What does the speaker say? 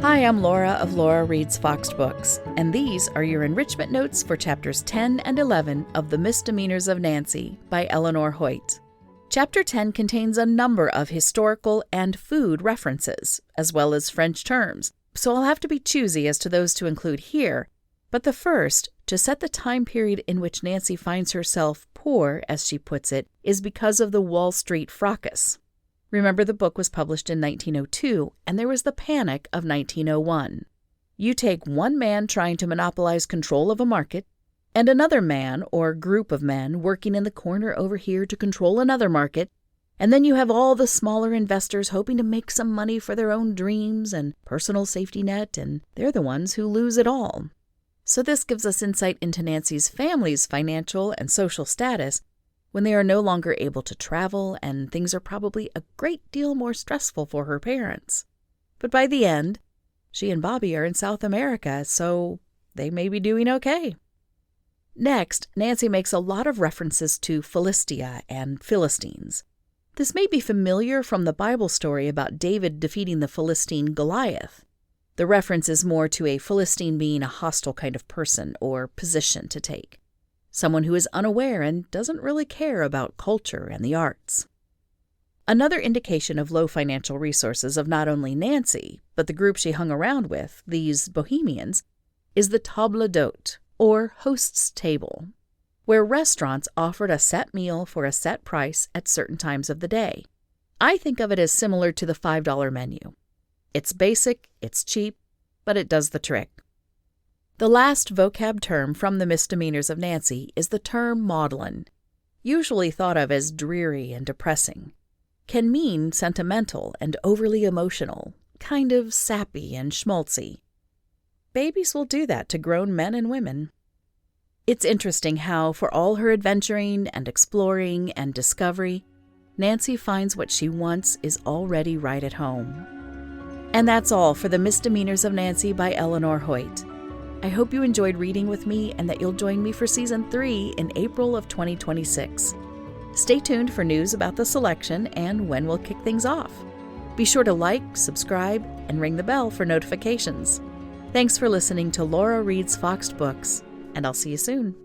Hi, I'm Laura of Laura Reads Foxed Books, and these are your enrichment notes for chapters 10 and 11 of The Misdemeanors of Nancy by Eleanor Hoyt. Chapter 10 contains a number of historical and food references, as well as French terms, so I'll have to be choosy as to those to include here. But the first, to set the time period in which Nancy finds herself poor, as she puts it, is because of the Wall Street fracas. Remember, the book was published in 1902, and there was the Panic of 1901. You take one man trying to monopolize control of a market, and another man or group of men working in the corner over here to control another market, and then you have all the smaller investors hoping to make some money for their own dreams and personal safety net, and they're the ones who lose it all. So this gives us insight into Nancy's family's financial and social status when they are no longer able to travel, and things are probably a great deal more stressful for her parents. But by the end, she and Bobby are in South America, so they may be doing okay. Next, Nancy makes a lot of references to Philistia and Philistines. This may be familiar from the Bible story about David defeating the Philistine Goliath. The reference is more to a Philistine being a hostile kind of person or position to take. Someone who is unaware and doesn't really care about culture and the arts. Another indication of low financial resources of not only Nancy, but the group she hung around with, these bohemians, is the table d'hôte, or host's table, where restaurants offered a set meal for a set price at certain times of the day. I think of it as similar to the $5 menu. It's basic, it's cheap, but it does the trick. The last vocab term from the Misdemeanors of Nancy is the term maudlin, usually thought of as dreary and depressing. Can mean sentimental and overly emotional, kind of sappy and schmaltzy. Babies will do that to grown men and women. It's interesting how, for all her adventuring and exploring and discovery, Nancy finds what she wants is already right at home. And that's all for The Misdemeanors of Nancy by Eleanor Hoyt. I hope you enjoyed reading with me and that you'll join me for Season 3 in April of 2026. Stay tuned for news about the selection and when we'll kick things off. Be sure to like, subscribe, and ring the bell for notifications. Thanks for listening to Laura Reads Foxed Books, and I'll see you soon.